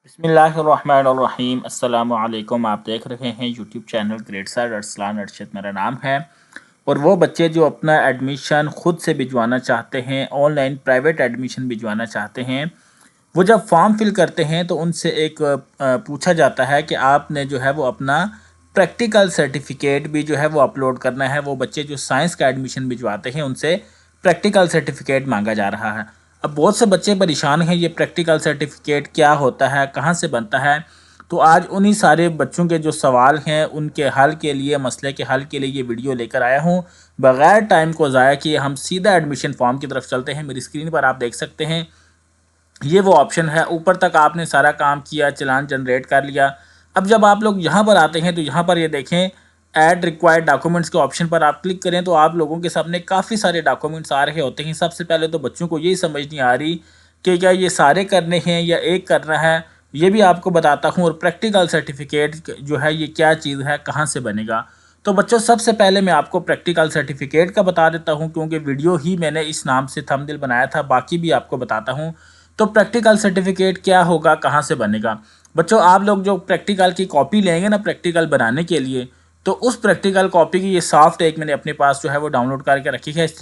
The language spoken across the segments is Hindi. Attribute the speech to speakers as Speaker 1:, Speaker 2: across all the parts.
Speaker 1: बिस्मिल्लाहिर्रहमानिर्रहीम अस्सलामुअलैकुम। आप देख रहे हैं YouTube channel grade sir Arsalan Arshad मेरा नाम है। और वो बच्चे जो अपना एडमिशन ख़ुद से भिजवाना चाहते हैं, ऑनलाइन प्राइवेट एडमिशन भिजवाना चाहते हैं, वो जब फॉर्म फिल करते हैं तो उनसे एक पूछा जाता है कि आपने जो है वो अपना प्रैक्टिकल सर्टिफिकेट भी जो है वो अपलोड करना है। वो बच्चे जो साइंस का एडमिशन भिजवाते हैं उनसे प्रैक्टिकल सर्टिफिकेट मांगा जा रहा है। अब बहुत से बच्चे परेशान हैं, ये प्रैक्टिकल सर्टिफिकेट क्या होता है, कहाँ से बनता है। तो आज उन्हीं सारे बच्चों के जो सवाल हैं उनके हल के लिए, मसले के हल के लिए ये वीडियो लेकर आया हूँ। बग़ैर टाइम को ज़ाया किए हम सीधा एडमिशन फॉर्म की तरफ चलते हैं। मेरी स्क्रीन पर आप देख सकते हैं ये वो ऑप्शन है। ऊपर तक आपने सारा काम किया, चालान जनरेट कर लिया। अब जब आप लोग यहाँ पर आते हैं तो यहाँ पर ये देखें ऐड रिक्वायर्ड डॉक्यूमेंट्स के ऑप्शन पर आप क्लिक करें तो आप लोगों के सामने काफ़ी सारे डॉक्यूमेंट्स आ रहे होते हैं। सबसे पहले तो बच्चों को यही समझ नहीं आ रही कि क्या ये सारे करने हैं या एक करना है, ये भी आपको बताता हूँ। और प्रैक्टिकल सर्टिफिकेट जो है ये क्या चीज़ है, कहाँ से बनेगा। तो बच्चों सबसे पहले मैं आपको प्रैक्टिकल सर्टिफिकेट का बता देता हूँ, क्योंकि वीडियो ही मैंने इस नाम से थंबनेल बनाया था, बाकी भी आपको बताता हूँ। तो प्रैक्टिकल सर्टिफिकेट क्या होगा, कहाँ से बनेगा। बच्चों आप लोग जो प्रैक्टिकल की कॉपी लेंगे ना प्रैक्टिकल बनाने के लिए, तो उस प्रैक्टिकल कॉपी की ये सॉफ्ट एक मैंने अपने पास जो है वो डाउनलोड करके रखी है। इस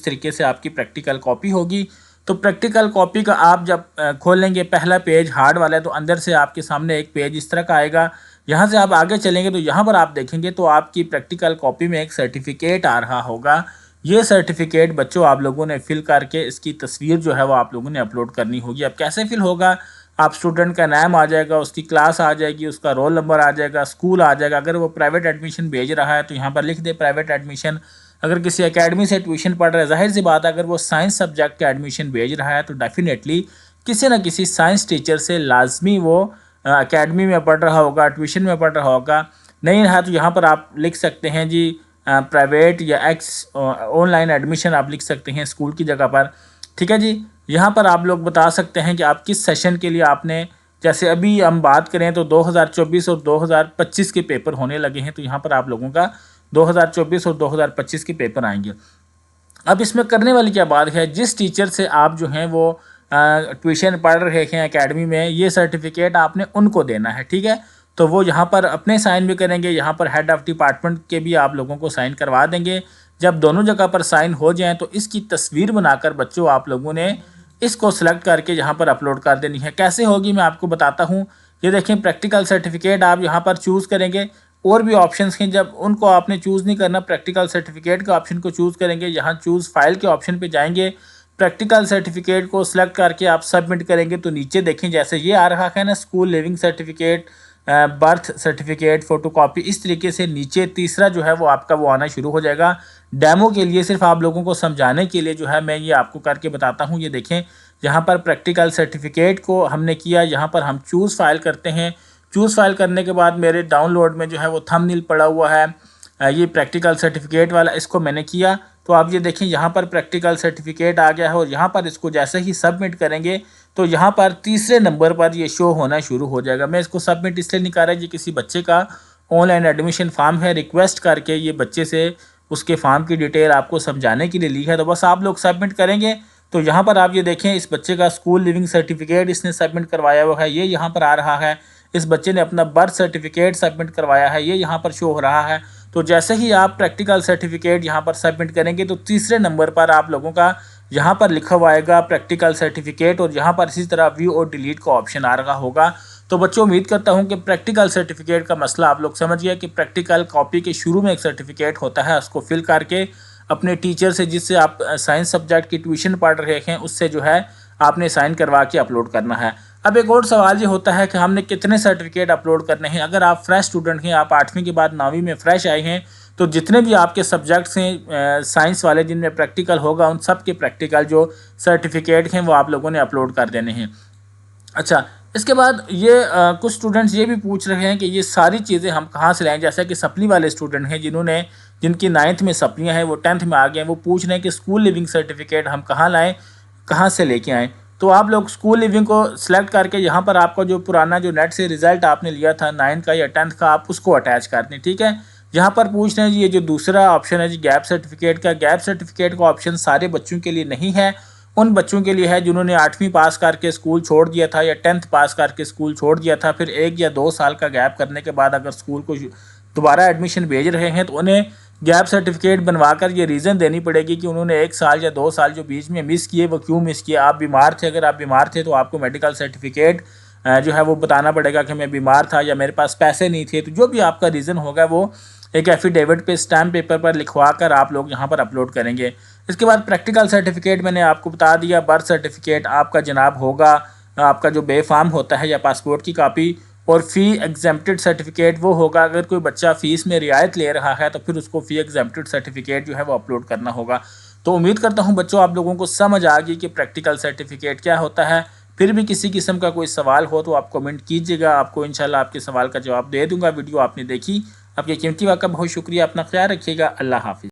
Speaker 1: तरीके से आपकी प्रैक्टिकल कॉपी होगी। तो प्रैक्टिकल कॉपी का आप जब खोलेंगे, पहला पेज हार्ड वाला है, तो अंदर से आपके सामने एक पेज इस तरह का आएगा। यहाँ से आप आगे चलेंगे तो यहाँ पर आप देखेंगे तो आपकी प्रैक्टिकल कॉपी में एक सर्टिफिकेट आ रहा होगा। ये सर्टिफिकेट बच्चों आप लोगों ने फिल करके इसकी तस्वीर जो है वो आप लोगों ने अपलोड करनी होगी। अब कैसे फिल होगा, आप स्टूडेंट का नाम आ जाएगा, उसकी क्लास आ जाएगी, उसका रोल नंबर आ जाएगा, स्कूल आ जाएगा। अगर वो प्राइवेट एडमिशन भेज रहा है तो यहाँ पर लिख दे प्राइवेट एडमिशन। अगर किसी एकेडमी से ट्यूशन पढ़ रहा है, जाहिर सी बात है अगर वो साइंस सब्जेक्ट का एडमिशन भेज रहा है तो डेफिनेटली किसी न किसी साइंस टीचर से लाजमी वो एकेडमी में पढ़ रहा होगा, ट्यूशन में पढ़ रहा होगा। नहीं रहा तो यहाँ पर आप लिख सकते हैं जी प्राइवेट या एक्स ऑनलाइन एडमिशन आप लिख सकते हैं स्कूल की जगह पर। ठीक है जी। यहाँ पर आप लोग बता सकते हैं कि आप किस सेशन के लिए आपने, जैसे अभी हम बात करें तो 2024 और 2025 के पेपर होने लगे हैं, तो यहाँ पर आप लोगों का 2024 और 2025 के पेपर आएंगे। अब इसमें करने वाली क्या बात है, जिस टीचर से आप जो हैं वो ट्यूशन पढ़ रहे हैं एकेडमी में, ये सर्टिफिकेट आपने उनको देना है। ठीक है। तो वो यहाँ पर अपने साइन भी करेंगे, यहाँ पर हेड ऑफ़ डिपार्टमेंट के भी आप लोगों को साइन करवा देंगे। जब दोनों जगह पर साइन हो जाएं तो इसकी तस्वीर बनाकर बच्चों आप लोगों ने इसको सेलेक्ट करके यहाँ पर अपलोड कर देनी है। कैसे होगी मैं आपको बताता हूँ। ये देखें प्रैक्टिकल सर्टिफिकेट आप यहाँ पर चूज़ करेंगे। और भी ऑप्शंस हैं, जब उनको आपने चूज़ नहीं करना, प्रैक्टिकल सर्टिफिकेट के ऑप्शन को चूज़ करेंगे, यहाँ चूज़ फाइल के ऑप्शन पे जाएंगे, प्रैक्टिकल सर्टिफिकेट को सिलेक्ट करके आप सबमिट करेंगे तो नीचे देखें जैसे ये आ रहा है ना, school leaving certificate, birth certificate, photocopy, इस तरीके से नीचे तीसरा जो है वो आपका वो आना शुरू हो जाएगा। डेमो के लिए सिर्फ आप लोगों को समझाने के लिए जो है मैं ये आपको करके बताता हूँ। ये देखें यहाँ पर प्रैक्टिकल सर्टिफिकेट को हमने किया, यहाँ पर हम चूज़ फाइल करते हैं। चूज़ फाइल करने के बाद मेरे डाउनलोड में जो है वो थंबनेल पड़ा हुआ है, ये प्रैक्टिकल सर्टिफिकेट वाला, इसको मैंने किया। तो आप ये देखें यहाँ पर प्रैक्टिकल सर्टिफिकेट आ गया है। और यहाँ पर इसको जैसे ही सबमिट करेंगे तो यहाँ पर तीसरे नंबर पर ये शो होना शुरू हो जाएगा। मैं इसको सबमिट इसलिए नहीं कर रहा, ये किसी बच्चे का ऑनलाइन एडमिशन फॉर्म है, रिक्वेस्ट करके ये बच्चे से उसके फॉर्म की डिटेल आपको समझाने के लिए ली है। तो बस आप लोग सबमिट करेंगे तो यहाँ पर आप ये देखें इस बच्चे का स्कूल लिविंग सर्टिफिकेट इसने सबमिट करवाया हुआ है, ये यहाँ पर आ रहा है। इस बच्चे ने अपना बर्थ सर्टिफिकेट सबमिट करवाया है, ये यहाँ पर शो हो रहा है। तो जैसे ही आप प्रैक्टिकल सर्टिफिकेट यहाँ पर सबमिट करेंगे तो तीसरे नंबर पर आप लोगों का यहाँ पर लिखा हुआ आएगा प्रैक्टिकल सर्टिफिकेट, और यहाँ पर इसी तरह व्यू और डिलीट का ऑप्शन आ रहा होगा। तो बच्चों उम्मीद करता हूँ कि प्रैक्टिकल सर्टिफिकेट का मसला आप लोग समझ गए कि प्रैक्टिकल कॉपी के शुरू में एक सर्टिफिकेट होता है, उसको फिल करके अपने टीचर से, जिससे आप साइंस सब्जेक्ट की ट्यूशन पढ़ रहे हैं, उससे जो है आपने साइन करवा के अपलोड करना है। अब एक और सवाल ये होता है कि हमने कितने सर्टिफिकेट अपलोड करने हैं। अगर आप फ्रेश स्टूडेंट हैं, आप 8वीं के बाद 9वीं में फ्रेश आए हैं, तो जितने भी आपके सब्जेक्ट्स हैं साइंस वाले जिनमें प्रैक्टिकल होगा, उन सब के प्रैक्टिकल जो सर्टिफिकेट हैं वो आप लोगों ने अपलोड कर देने हैं। अच्छा, इसके बाद ये कुछ स्टूडेंट्स ये भी पूछ रहे हैं कि ये सारी चीज़ें हम कहाँ से लाएँ। जैसा कि सप्ली वाले स्टूडेंट हैं जिनकी 9th में सप्लियाँ हैं, वो 10th में आ गए हैं, वो पूछ रहे हैं कि स्कूल लिविंग सर्टिफिकेट हम कहाँ लाएँ, कहाँ से लेके आएँ। तो आप लोग स्कूल लिविंग को सिलेक्ट करके यहाँ पर आपका जो पुराना जो नेट से रिज़ल्ट आपने लिया था 9th का या 10th का, आप उसको अटैच कर दें। ठीक है। यहाँ पर पूछ रहे हैं जी ये जो दूसरा ऑप्शन है जी गैप सर्टिफिकेट का, गैप सर्टिफिकेट का ऑप्शन सारे बच्चों के लिए नहीं है। उन बच्चों के लिए है जिन्होंने 8वीं पास करके स्कूल छोड़ दिया था या 10th पास करके स्कूल छोड़ दिया था, फिर 1 या 2 साल का गैप करने के बाद अगर स्कूल को दोबारा एडमिशन भेज रहे हैं तो उन्हें गैप सर्टिफिकेट बनवाकर ये रीज़न देनी पड़ेगी कि उन्होंने 1 साल या 2 साल जो बीच में मिस किए वो क्यों मिस किए। आप बीमार थे, अगर आप बीमार थे तो आपको मेडिकल सर्टिफिकेट जो है वो बताना पड़ेगा कि मैं बीमार था या मेरे पास पैसे नहीं थे। तो जो भी आपका रीज़न होगा वो एक एफिडेविट पे स्टैम्प पेपर पर लिखवा कर आप लोग यहाँ पर अपलोड करेंगे। इसके बाद प्रैक्टिकल सर्टिफिकेट मैंने आपको बता दिया। बर्थ सर्टिफिकेट आपका जनाब होगा आपका जो बे फार्म होता है या पासपोर्ट की कापी, और फ़ी एग्जेम्प्टेड सर्टिफिकेट वो होगा अगर कोई बच्चा फ़ीस में रियायत ले रहा है तो फिर उसको फ़ी एग्जेम्प्टेड सर्टिफिकेट जो है वो अपलोड करना होगा। तो उम्मीद करता हूँ बच्चों आप लोगों को समझ आ गई कि प्रैक्टिकल सर्टिफिकेट क्या होता है। फिर भी किसी किस्म का कोई सवाल हो तो आप कमेंट कीजिएगा, आपको इंशाल्लाह आपके सवाल का जवाब दे दूंगा। वीडियो आपने देखी, आपके कीमती वक्त का बहुत शुक्रिया। अपना ख्याल रखिएगा। अल्लाह हाफिज़।